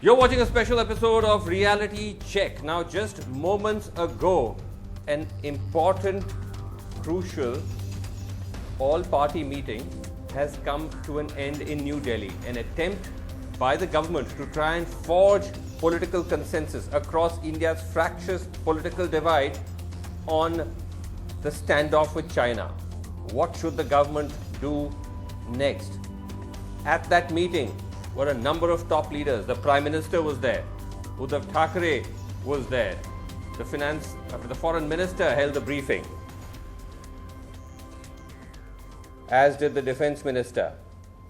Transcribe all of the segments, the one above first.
You're watching a special episode of Reality Check. Now, just moments ago, an important, crucial all-party meeting has come to an end in New Delhi. An attempt by the government to try and forge political consensus across India's fractious political divide on the standoff with China. What should the government do next? At that meeting were a number of top leaders. The Prime Minister was there. Uddhav Thackeray was there. The Foreign Minister held the briefing, as did the Defence Minister.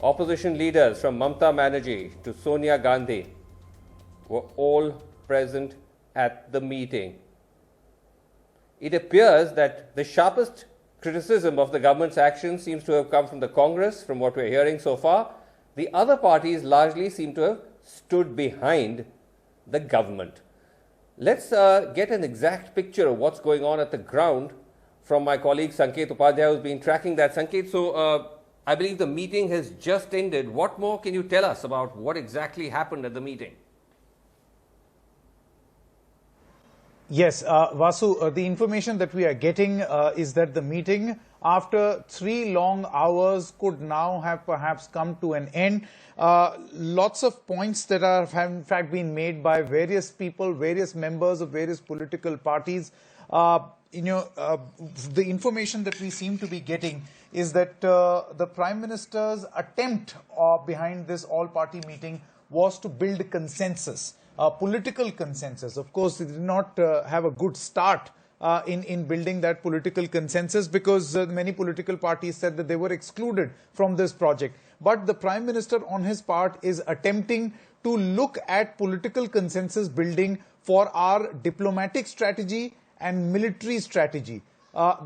Opposition leaders from Mamata Banerjee to Sonia Gandhi were all present at the meeting. It appears that the sharpest criticism of the government's action seems to have come from the Congress, from what we're hearing so far. The other parties largely seem to have stood behind the government. Let's get an exact picture of what's going on at the ground from my colleague Sanket Upadhyay, who's been tracking that. Sanket, so I believe the meeting has just ended. What more can you tell us about what exactly happened at the meeting? Yes, Vasu, the information that we are getting is that the meeting, after 3 long hours, could now have perhaps come to an end. Lots of points that have in fact been made by various people, various members of various political parties. The information that we seem to be getting is that the Prime Minister's attempt behind this all-party meeting was to build consensus. Political consensus. Of course, they did not have a good start in building that political consensus, because many political parties said that they were excluded from this project. But the Prime Minister, on his part, is attempting to look at political consensus building for our diplomatic strategy and military strategy.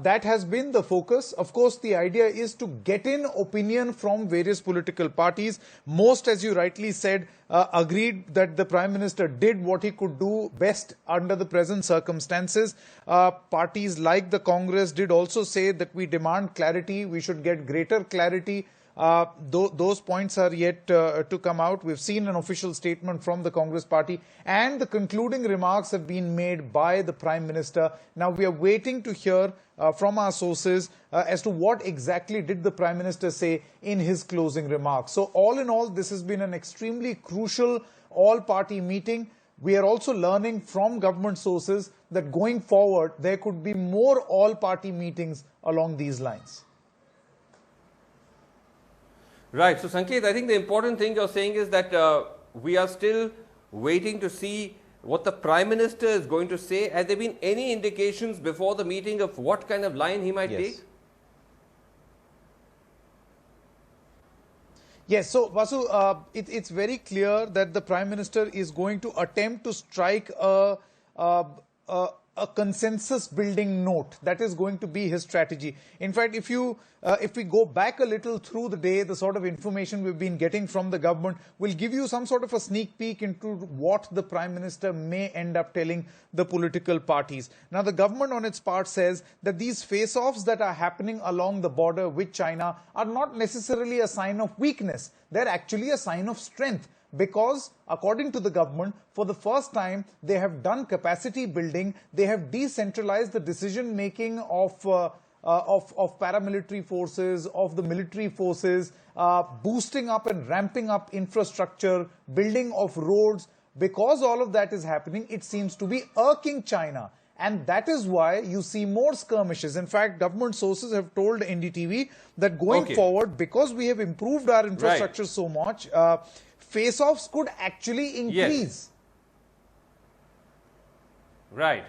That has been the focus. Of course, the idea is to get in opinion from various political parties. Most, as you rightly said, agreed that the Prime Minister did what he could do best under the present circumstances. Parties like the Congress did also say that we demand clarity, we should get greater clarity. Those points are yet to come out. We've seen an official statement from the Congress party, and the concluding remarks have been made by the Prime Minister. Now we are waiting to hear from our sources as to what exactly did the Prime Minister say in his closing remarks. So all in all, this has been an extremely crucial all-party meeting. We are also learning from government sources that going forward, there could be more all-party meetings along these lines. Right. So, Sanket, I think the important thing you're saying is that we are still waiting to see what the Prime Minister is going to say. Has there been any indications before the meeting of what kind of line he might take? Yes, so Vasu, it's very clear that the Prime Minister is going to attempt to strike a consensus building note. That is going to be his strategy. In fact, if we go back a little through the day, the sort of information we've been getting from the government will give you some sort of a sneak peek into what the Prime Minister may end up telling the political parties. Now, the government on its part says that these face-offs that are happening along the border with China are not necessarily a sign of weakness. They're actually a sign of strength. Because, according to the government, for the first time, they have done capacity building. They have decentralized the decision making of paramilitary forces, of the military forces, boosting up and ramping up infrastructure, building of roads. Because all of that is happening, it seems to be irking China. And that is why you see more skirmishes. In fact, government sources have told NDTV that going forward, because we have improved our infrastructure so much, face-offs could actually increase. Yes. Right.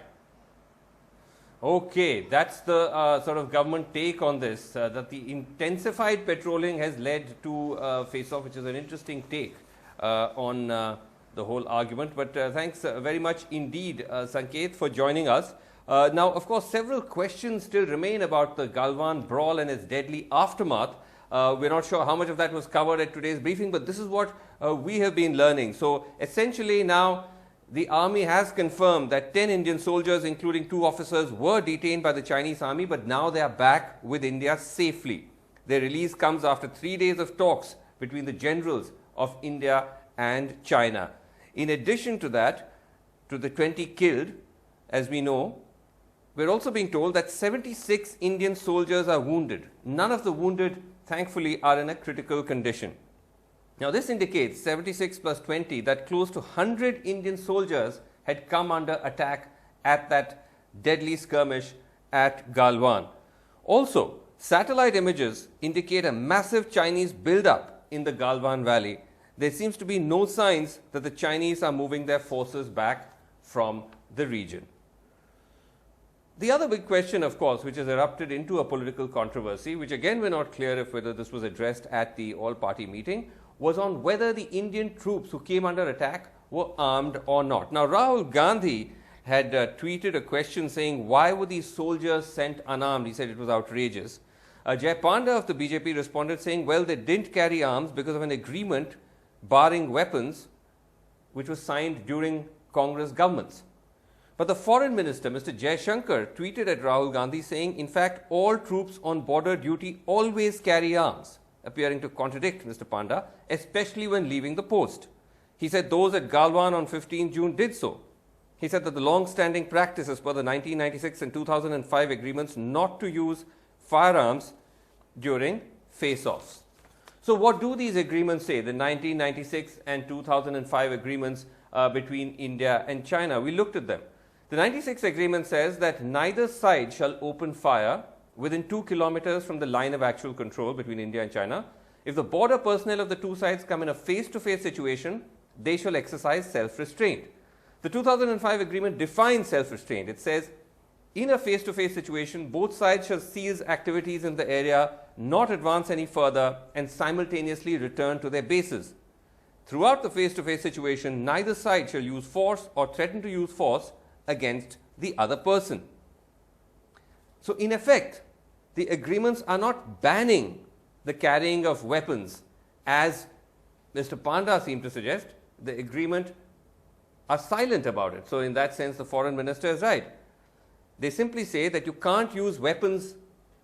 Okay, that's the sort of government take on this, that the intensified patrolling has led to face-off, which is an interesting take on the whole argument. But thanks very much indeed, Sanket, for joining us. Now, of course, several questions still remain about the Galwan brawl and its deadly aftermath. We're not sure how much of that was covered at today's briefing, but this is what we have been learning. So essentially now the army has confirmed that 10 Indian soldiers, including 2 officers, were detained by the Chinese army, but now they are back with India safely. Their release comes after 3 days of talks between the generals of India and China. In addition to that, to the 20 killed, as we know, we're also being told that 76 Indian soldiers are wounded. None of the wounded, thankfully, are in a critical condition. Now, this indicates 76 plus 20, that close to 100 Indian soldiers had come under attack at that deadly skirmish at Galwan. Also, satellite images indicate a massive Chinese build-up in the Galwan Valley. There seems to be no signs that the Chinese are moving their forces back from the region. The other big question, of course, which has erupted into a political controversy, which again we're not clear if whether this was addressed at the all-party meeting, was on whether the Indian troops who came under attack were armed or not. Now, Rahul Gandhi had tweeted a question saying, why were these soldiers sent unarmed? He said it was outrageous. Jay Panda of the BJP responded saying, well, they didn't carry arms because of an agreement barring weapons, which was signed during Congress governments. But the foreign minister, Mr. Jaishankar, tweeted at Rahul Gandhi saying, in fact, all troops on border duty always carry arms, appearing to contradict Mr. Panda, especially when leaving the post. He said those at Galwan on 15 June did so. He said that the long-standing practice as per the 1996 and 2005 agreements not to use firearms during face-offs. So what do these agreements say, the 1996 and 2005 agreements between India and China? We looked at them. The 96 agreement says that neither side shall open fire within 2 kilometers from the line of actual control between India and China. If the border personnel of the two sides come in a face-to-face situation, they shall exercise self-restraint. The 2005 agreement defines self-restraint. It says, in a face-to-face situation, both sides shall cease activities in the area, not advance any further, and simultaneously return to their bases. Throughout the face-to-face situation, neither side shall use force or threaten to use force against the other person. So, in effect, the agreements are not banning the carrying of weapons, as Mr. Panda seemed to suggest. The agreement are silent about it. So, in that sense, the foreign minister is right. They simply say that you can't use weapons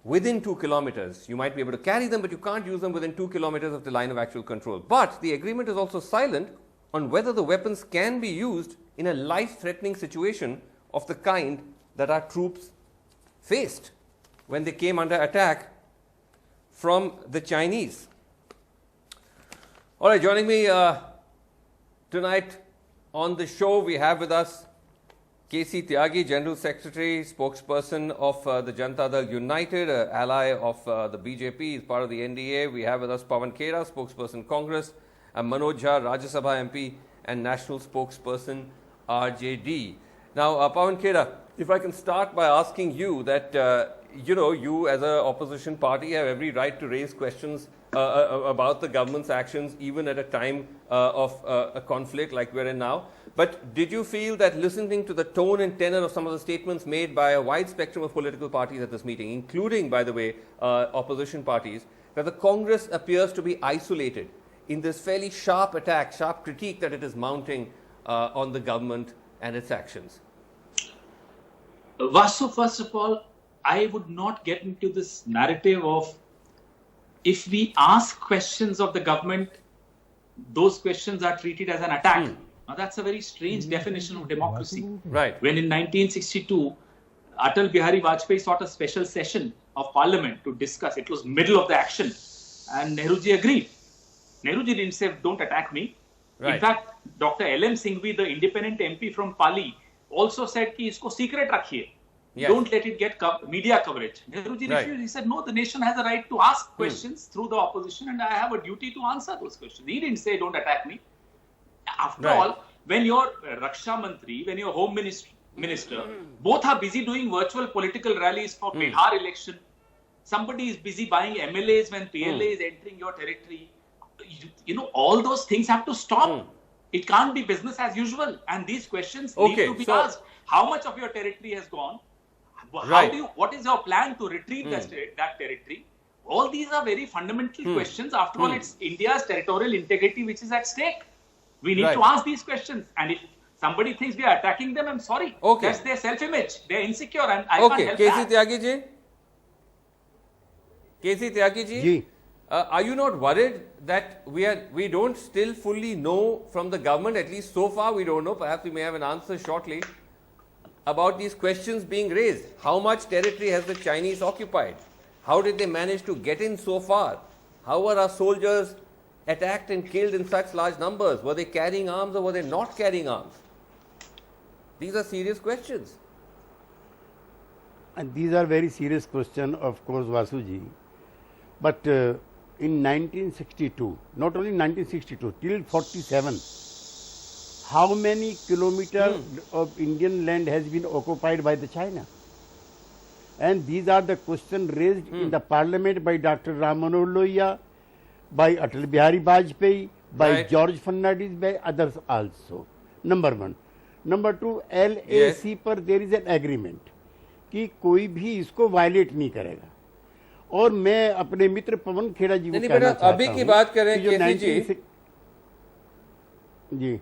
within 2 kilometers. You might be able to carry them, but you can't use them within 2 kilometers of the line of actual control. But the agreement is also silent on whether the weapons can be used in a life-threatening situation of the kind that our troops faced when they came under attack from the Chinese. All right, joining me tonight on the show, we have with us K.C. Tyagi, General Secretary, spokesperson of the Janata Dal United, ally of the BJP, is part of the NDA. We have with us Pawan Khera, spokesperson Congress, and Manoj Jha, Rajya Sabha MP and national spokesperson RJD. Now, Pawan Khera, if I can start by asking you that, you as an opposition party have every right to raise questions about the government's actions, even at a time of a conflict like we're in now. But did you feel that listening to the tone and tenor of some of the statements made by a wide spectrum of political parties at this meeting, including, by the way, opposition parties, that the Congress appears to be isolated in this fairly sharp attack, sharp critique that it is mounting on the government and its actions? Vasu, first of all, I would not get into this narrative of if we ask questions of the government, those questions are treated as an attack. Now, that's a very strange definition of democracy. Right. When in 1962, Atal Bihari Vajpayee sought a special session of parliament to discuss, it was middle of the action, and Nehruji agreed. Nehruji didn't say, don't attack me. Right. In fact, Dr. L.M. Singhvi, the independent MP from Pali, also said ki isko secret rakhiye. Yes. Don't let it get media coverage. Nehruji refused. He said, no, the nation has a right to ask questions through the opposition and I have a duty to answer those questions. He didn't say, don't attack me. After all, when your Raksha Mantri, when your Home Minister, both are busy doing virtual political rallies for Bihar election, somebody is busy buying MLAs when PLA is entering your territory. All those things have to stop. It can't be business as usual. And these questions need to be asked. How much of your territory has gone? What is your plan to retrieve that territory? All these are very fundamental questions. After all, it's India's territorial integrity which is at stake. We need to ask these questions. And if somebody thinks we are attacking them, I'm sorry. That's their self-image. They're insecure and I can't help that. K.C. Tyagi ji? Are you not worried that we don't still fully know from the government, at least so far we don't know, perhaps we may have an answer shortly, about these questions being raised? How much territory has the Chinese occupied? How did they manage to get in so far? How were our soldiers attacked and killed in such large numbers? Were they carrying arms or were they not carrying arms? These are serious questions. And these are very serious questions, of course, Vasuji. But in 1962, not only 1962, till 47, how many kilometers of Indian land has been occupied by the China? And these are the questions raised in the parliament by Dr. Ram Manohar Lohia, by Atal Bihari Vajpayee, by Right. George Fernandez, by others also. Number one. Number two, LAC पर there is an agreement कि कोई भी इसको violet नहीं करेगा. और मैं अपने मित्र पवन खेड़ा जी को नहीं, कहना बेटा, चाहता अभी की हूं बात करें कि जो केसी जी। 19 जी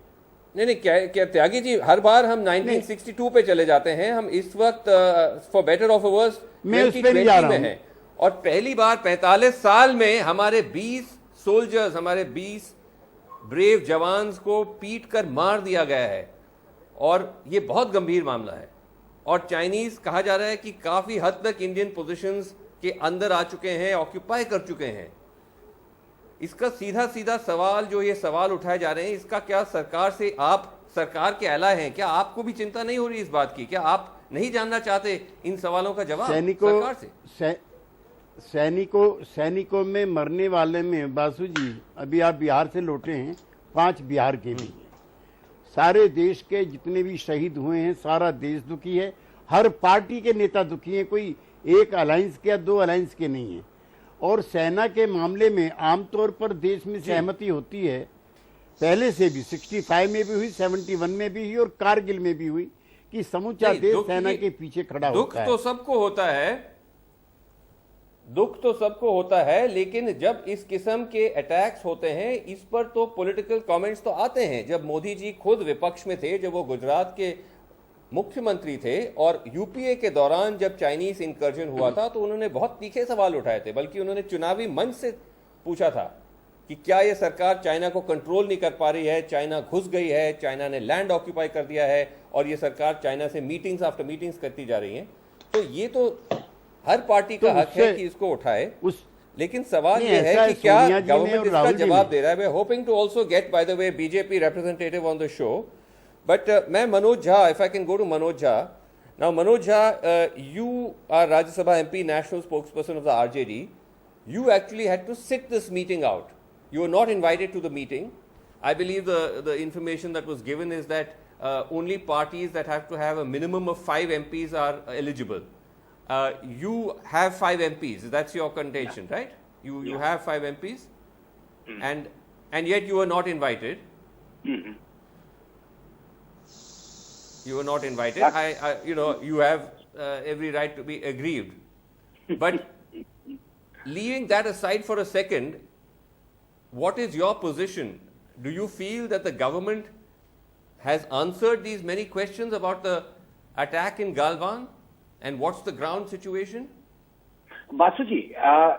नहीं क्या त्यागी जी, हर बार हम 1962 पे चले जाते हैं. हम इस वक्त फॉर बेटर ऑफ वर्स मैं उस पे नहीं जा रहा में हूं. हैं और पहली बार 45 साल में हमारे 20 सोल्जर्स, हमारे 20 ब्रेव जवान्स को पीट कर मार दिया गया है और ये बहुत गंभीर मामला है. और चाइनीज कहा जा रहा है कि काफी हद तक इंडियन पोजीशंस के अंदर आ चुके हैं, ऑक्यूपाई कर चुके हैं. इसका सीधा सीधा सवाल, जो ये सवाल उठाए जा रहे हैं, इसका क्या सरकार से, आप सरकार के एलाय हैं, क्या आपको भी चिंता नहीं हो रही इस बात की? क्या आप नहीं जानना चाहते इन सवालों का जवाब सरकार से? सैनिकों में मरने वाले में बासु जी, अभी आप बिहार से लौटे हैं, 5 बिहार के भी हैं. सारे देश के जितने भी शहीद हुए हैं, सारा देश दुखी है. हर पार्टी के नेता दुखी हैं. कोई एक अलायंस के या 2 अलायंस के नहीं है. और सेना के मामले में आमतौर पर देश में सहमति होती है, पहले से भी 65 में भी हुई, 71 में भी हुई और कारगिल में भी हुई, कि समूचा देश सेना के पीछे खड़ा होता है. दुख तो सबको होता है, दुख तो सबको होता है, लेकिन जब इस किस्म के अटैक्स होते हैं, इस पर तो पॉलिटिकल कमेंट्स तो आते हैं. जब मोदी जी खुद विपक्ष में थे, जब वो गुजरात के मुख्यमंत्री थे और यूपीए के दौरान जब चाइनीज इंकर्जन हुआ था, तो उन्होंने बहुत तीखे सवाल उठाए थे. बल्कि उन्होंने चुनावी मंच से पूछा था कि क्या ये सरकार चाइना को कंट्रोल नहीं कर पा रही है, चाइना घुस गई है, चाइना ने लैंड ऑक्यूपाई कर दिया है और ये सरकार चाइना से मीटिंग्स आफ्टर मीटिंग्स करती जा रही है. तो ये तो हर पार्टी का हक है कि इसको उठाए. लेकिन सवाल ये है कि क्या गवर्नमेंट इसका जवाब दे रहा है? We are hoping to also get, by the way, BJP representative on the show. But मैं Manoj Jha, if I can go to Manoj Jha. Now Manoj Jha, you are Rajya Sabha MP, national spokesperson of the RJD. You actually had to sit this meeting out. You were not invited to the meeting. I believe the information that was given is that only parties that have to have a minimum of 5 MPs are eligible. You have 5 MPs. That's your contention, right? You have 5 MPs, and yet you were not invited. You were not invited. You have every right to be aggrieved. But leaving that aside for a second, what is your position? Do you feel that the government has answered these many questions about the attack in Galwan? And what's the ground situation? Basuji,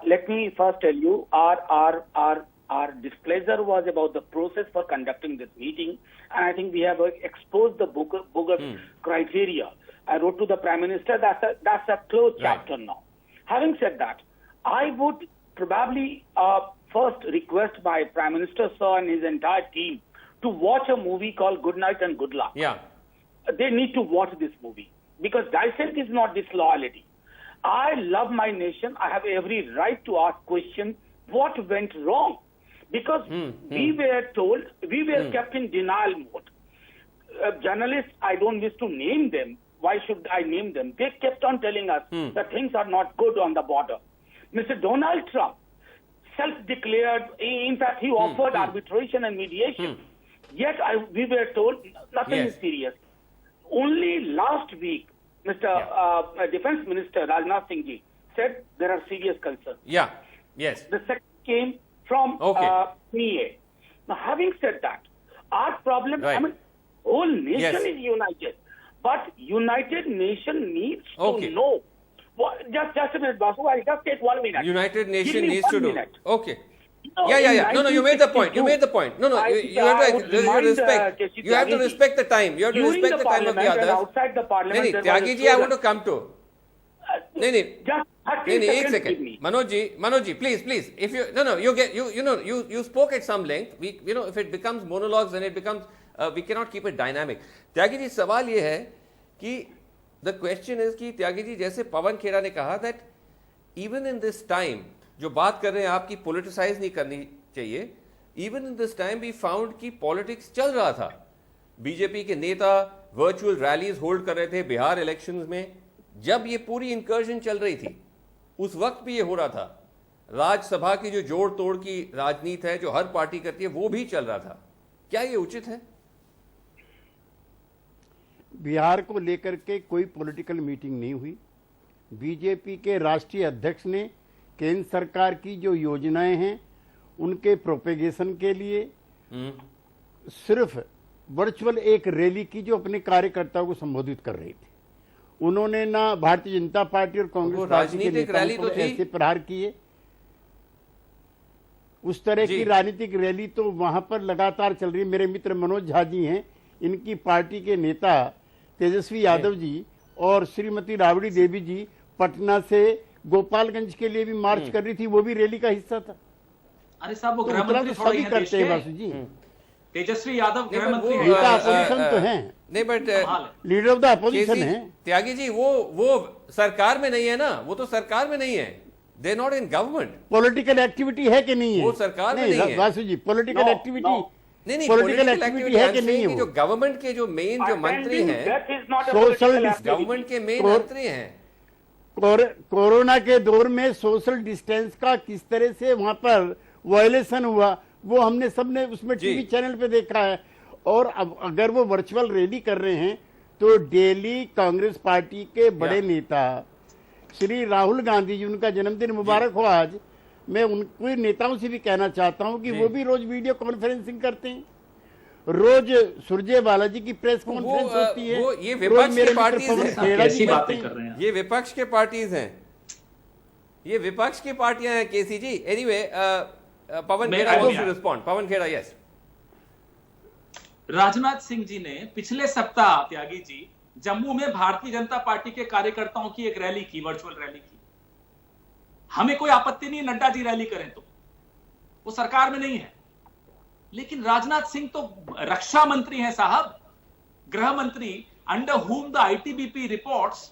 let me first tell you, our displeasure was about the process for conducting this meeting, and I think we have exposed the bogus criteria. I wrote to the Prime Minister, that's a closed chapter now. Having said that, I would probably first request my Prime Minister, sir, and his entire team to watch a movie called Good Night and Good Luck. Yeah. They need to watch this movie, because dissent is not disloyalty. I love my nation. I have every right to ask questions. What went wrong? Because we were told, we were kept in denial mode. Journalists, I don't wish to name them. Why should I name them? They kept on telling us that things are not good on the border. Mr. Donald Trump, self-declared, in fact, he offered arbitration and mediation. Yet we were told nothing is serious. Only last week, Mr. Defense Minister Rajnath Singh ji said there are serious concerns. Yeah, yes. The second came from PA. Now, having said that, our problem, I mean, whole nation is united. But United Nation needs to know Just a minute, Basu. I'll just take 1 minute. United Give Nations me needs 1 to do. minute. Okay. No, Yeah. in No, you made the point. You 1962, made the point. No, you have I to would remind, respect. K.C. You have to Tyagi ji, respect the time. You have to during respect the time of the parliament and others. outside the parliament, नहीं, there was Tyagi a ji, I want slogan. to come to. नहीं, Just 30 नहीं, एक seconds give second. me. Manoj ji, please. If you spoke at some length. If it becomes monologues, then it becomes, we cannot keep it dynamic. Tyagi ji, सवाल ये है कि the question is कि त्यागी जी, जैसे पवन खेड़ा ने कहा that even in this time, जो बात कर रहे हैं आपकी politicize नहीं करनी चाहिए, even in this time we found कि politics चल रहा था. बीजेपी के नेता वर्चुअल रैलीज होल्ड कर रहे थे बिहार इलेक्शंस में. जब ये पूरी इंकर्जन चल रही थी उस वक्त भी ये हो रहा था. राज्यसभा की जो जोड़ तोड़ की राजनीति है जो हर पार्टी करती है वो भी चल रहा था. क्या ये उचित है? बिहार को लेकर के कोई पॉलिटिकल मीटिंग नहीं हुई. बीजेपी के राष्ट्रीय अध्यक्ष ने केंद्र सरकार की जो योजनाएं हैं उनके प्रोपेगेशन के लिए सिर्फ वर्चुअल एक रैली की जो अपने कार्यकर्ताओं को संबोधित कर रही थी. उन्होंने ना भारतीय जनता पार्टी और कांग्रेस पार्टी के नेताओं पर ऐसे प्रहार किए. उस तरह की राजनीतिक रैली तो वहां पर लगातार चल रही है. मेरे मित्र मनोज झा जी हैं, इनकी पार्टी के नेता तेजस्वी यादव जी और श्रीमती राबड़ी देवी जी पटना से गोपालगंज के लिए भी मार्च कर रही थी, वो भी रैली का हिस्सा था. अरे साहब वो तो गृह उतना मंत्री तो थोड़े सभी हैं करते हैं बासु जी. तेजस्वी यादव गृह मंत्री वो, हैं. नेता अपोजिशन तो हैं, नहीं but leader of the opposition है. त्यागी जी वो सरकार में नहीं है ना. वो तो सरकार में नहीं है. They not in government. Political activity है कि नहीं है? वो सरकार में नहीं है. वासु जी पॉलिटिकल No, एक्टिविटी no. नहीं पॉलिटिकल एक्टिविटी है कि नहीं है? जो गवर्नमेंट के जो मेन जो मंत्री Attending हैं, death is not a Social political activity. Government के मेन मंत्री हैं. कोरोना के दौर में सोशल डिस्टेंस का किस तरह से वहां पर वायलेशन हुआ वो हमने सबने उसमें टीवी चैनल पे देखा है. और अब अगर वो वर्चुअल रैली कर रहे हैं तो डेली कांग्रेस पार्टी के बड़े नेता श्री राहुल गांधी जी, उनका जन्मदिन मुबारक हो आज. मैं उनको नेताओं से भी कहना चाहता हूं कि वो भी रोज वीडियो कॉन्फ्रेंसिंग करते हैं. रोज सुरजेवाला जी की प्रेस कॉन्फ्रेंस होती है. वो ये विपक्ष की पार्टीज पवन हैं. खेड़ा कैसी जी बातें करते कर हैं. रहे हैं. ये विपक्ष के पार्टीज हैं. ये विपक्ष की पार्टियां हैं केसी जी. एनीवे पवन मैं खेड़ा आगे wants to आया. respond. पवन खेड़ा, यस. राजनाथ सिंह जी ने पिछले सप्ताह त्यागी जी जम्मू में भारतीय जनता पार्टी के कार्यकर्ताओं की एक रैली की, वर्चुअल रैली की. हमें कोई आपत्ति नहीं नड्डा जी रैली करें तो, वो सरकार में नहीं है. लेकिन राजनाथ सिंह तो रक्षा मंत्री हैं साहब, गृह मंत्री, under whom the ITBP reports,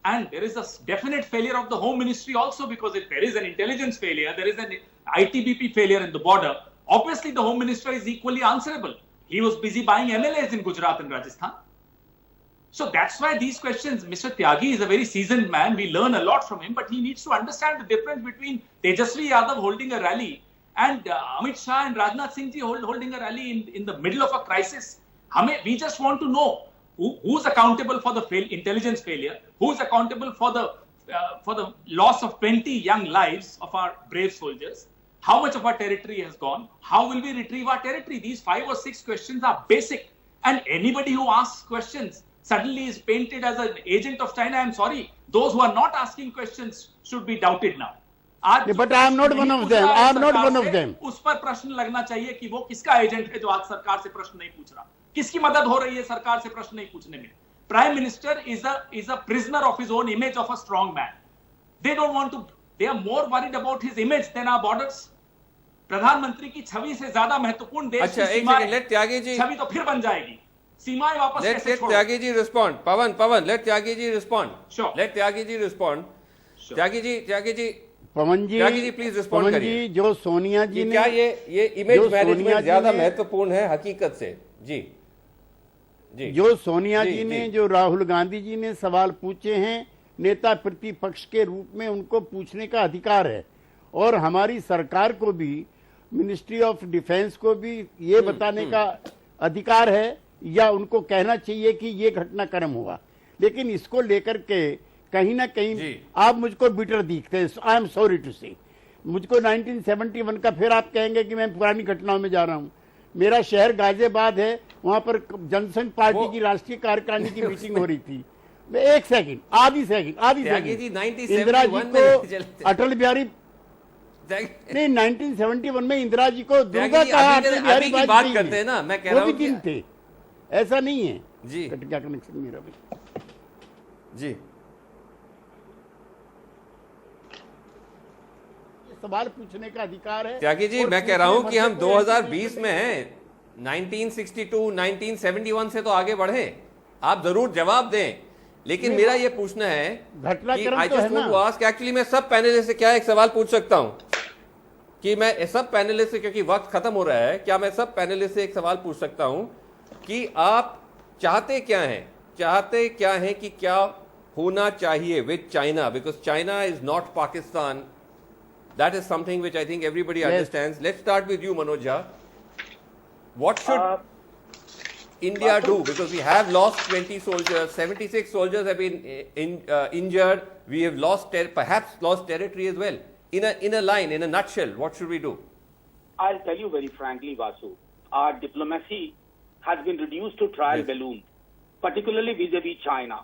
and there is a definite failure of the home ministry also, because if there is an intelligence failure, there is an ITBP failure in the border, obviously the home minister is equally answerable. He was busy buying MLAs in Gujarat and Rajasthan. So that's why these questions, Mr. Tyagi is a very seasoned man. We learn a lot from him, but he needs to understand the difference between Tejasvi Yadav holding a rally and Amit Shah and Rajnath Singh ji holding a rally in the middle of a crisis. We just want to know who's accountable for the intelligence failure, who's accountable for the loss of 20 young lives of our brave soldiers. How much of our territory has gone? How will we retrieve our territory? These 5 or 6 questions are basic. And anybody who asks questions suddenly is painted as an agent of China. I'm sorry. Those who are not asking questions should be doubted now. But I am not one of them. I am not one of them. उस पर प्रश्न लगना चाहिए कि वो किसका agent है जो आज सरकार से प्रश्न नहीं पूछ रहा. किसकी मदद हो रही है सरकार से प्रश्न नहीं पूछने में. Prime Minister is a prisoner of his own image of a strong man. They don't want to. They are more worried about his image than our borders. प्रधानमंत्री की छवि से ज्यादा महत्वपूर्ण देश अच्छा, की एक सीमाएं, सेकंड, लेट त्यागी जी, छवि तो फिर बन जाएगी. सीमाएं वापस let कैसे छोड़ो? Tyagi ji respond. Pawan, let Tyagi ji respond. Sure. Let Tyagi ji respond. Sure. Tyagi ji, Pawan ji, Tyagi ji please respond Pawan करिए. जी, जो सोनिया जी कि ने, क्या ये इमेज जो सोनिया मैनेजमेंट जी ज्यादा ने- महत्वपूर्ण है हकीकत से? जी जो सोनिया जी, जी ने, जी. जो राहुल गांधी जी ने सवाल पूछे हैं, नेता प्रतिपक्ष के रूप में उनको पूछने का अधिकार है. और हमारी सरकार को भी, मिनिस्ट्री ऑफ डिफेंस को भी ये बताने का अधिकार है, या उनको कहना चाहिए कि ये घटनाक्रम हुआ. लेकिन इसको लेकर के कहीं ना कहीं जी. आप मुझको बिटर दिखते हैं. आई एम सॉरी टू से. मुझको 1971 का फिर आप कहेंगे कि मैं पुरानी घटनाओं में जा रहा हूं. मेरा शहर गाजियाबाद है, वहां पर जनसंघ पार्टी की राष्ट्रीय कार्यकारिणी की मीटिंग हो रही थी. एक सेकंड, आधी सेकंड त्यागी जी, 1971 इंदिरा जी में को चलते- अटल बिहारी नहीं 1971 में इंदिरा जी को दुर्गा त्यागी जी, कहा अभी अटल बिहारी की बात वाजपेयी करते ने। हैं ना, मैं कह वो रहा भी हूँ दिन कि- थे, ऐसा नहीं है जी कट गया कनेक्शन मेरा भी। जी सवाल पूछने का अधिकार है त्यागी जी, और मैं कह रहा हूं पूछने कि हम भर से कोई 2020 में हैं, 1962, 1971 से तो आगे बढ़े। आप जरूर जवाब दें, लेकिन मेरा ये पूछना है घटनाक्रम आई तो है जस्ट वांट ना। टू आस्क, एक्चुअली मैं सब पैनलिस्ट से क्या एक सवाल पूछ सकता हूं कि मैं सब पैनलिस्ट से, क्योंकि वक्त खत्म हो रहा है, क्या मैं सब पैनलिस्ट से एक सवाल पूछ सकता हूं कि आप चाहते क्या हैं कि क्या होना चाहिए with China, because China is not Pakistan. That is something which I think everybody understands. Let's start with you, Manoj Jha. What should India do? Because we have lost 20 soldiers, 76 soldiers have been injured. We have lost, perhaps lost territory as well. In a line, in a nutshell, what should we do? I'll tell you very frankly, Vasu. Our diplomacy has been reduced to trial balloon, particularly vis-a-vis China.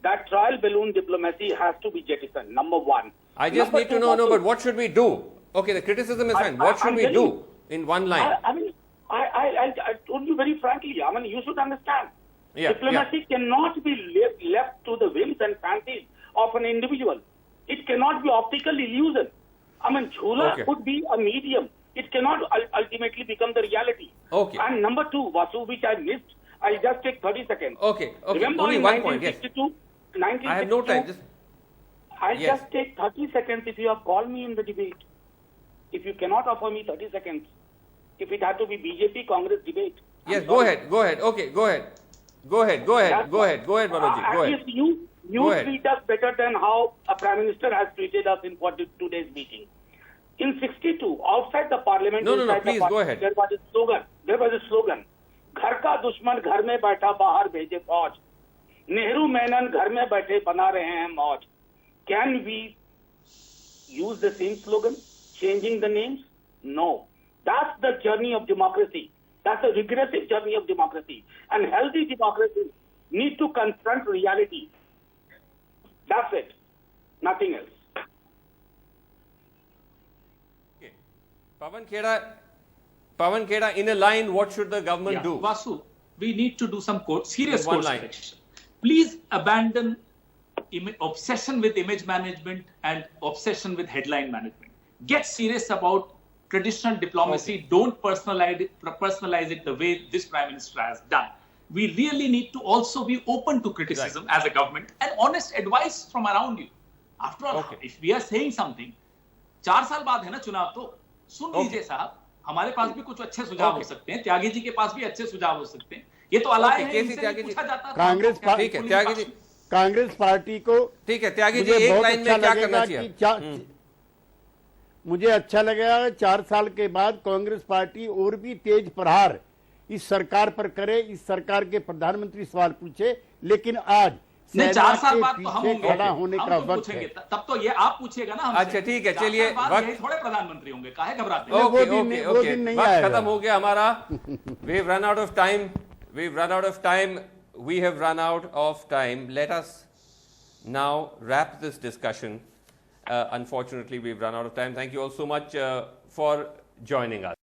That trial balloon diplomacy has to be jettisoned, number one. I just need to know, but what should we do? Okay, the criticism is fine. What should we do in one line? I told you very frankly. I mean, you should understand. Yeah, Diplomacy cannot be left to the whims and fancies of an individual. It cannot be optical illusion. I mean, Jhula could be a medium. It cannot ultimately become the reality. Okay. And number two, Vasu, which I missed, I'll just take 30 seconds. Okay. Remember Only in one point, yes. 1962, I have no time. Just I'll Yes. just take 30 seconds if you have called me in the debate. If you cannot offer me 30 seconds, if it had to be BJP Congress debate. yes, I'm go sorry. ahead. Go ahead. Okay, go ahead. Go ahead, Manoj ji. Go At ahead. least you Go ahead. treat us better than how a Prime Minister has treated us in today's meeting. In 62, outside the parliament, No, inside the please, go parliament, ahead. There was a slogan. घर का दुश्मन घर में बैठा बाहर भेजे फौज. नेहरू मेनन घर में बैठे बना रहे हैं मौज. Can we use the same slogan, changing the names? No. That's the journey of democracy. That's a regressive journey of democracy. And healthy democracy need to confront reality. That's it. Nothing else. Okay. Pawan Kheda, in a line, what should the government do? Vasu, we need to do some serious In one course line. correction. Please abandon obsession with image management and obsession with headline management. Get serious about traditional diplomacy. Okay. Don't personalize it the way this Prime Minister has done. We really need to also be open to criticism as a government and honest advice from around you. After all, if we are saying something, 4 साल बाद है ना चुनाव, तो सुन लीजिए साहब, हमारे पास भी कुछ अच्छे सुझाव हो सकते हैं, त्यागी जी के पास भी अच्छे सुझाव हो सकते हैं. ये तो अलाय है, इनसे नहीं पूछा जाता. कांग्रेस ठीक है, त्यागी जी. कांग्रेस पार्टी को ठीक है, त्यागी जी, मुझे एक बहुत लाइन में अच्छा क्या लगेगा करना चाहिए? कि मुझे अच्छा लगेगा 4 साल के बाद कांग्रेस पार्टी और भी तेज प्रहार इस सरकार पर करे, इस सरकार के प्रधानमंत्री सवाल पूछे, लेकिन आज नहीं, 4 साल बाद तो हम पीछे होंगे, खड़ा होने हम का तो वक्त पूछेंगे, है। तब तो ये आप पूछिएगा ना हमसे. अच्छा, ठीक है, 4 चलिए, साल बाद वक्त- यही थोड़े प्रधानमंत्री होंगे, काहे घबराते हैं? वो दिन नहीं वक्त आएगा। खत्म हो गया हमारा. We've run out of time. We have run out of time. Let us now wrap this discussion. Unfortunately, we've run out of time. Thank you all so much for joining us.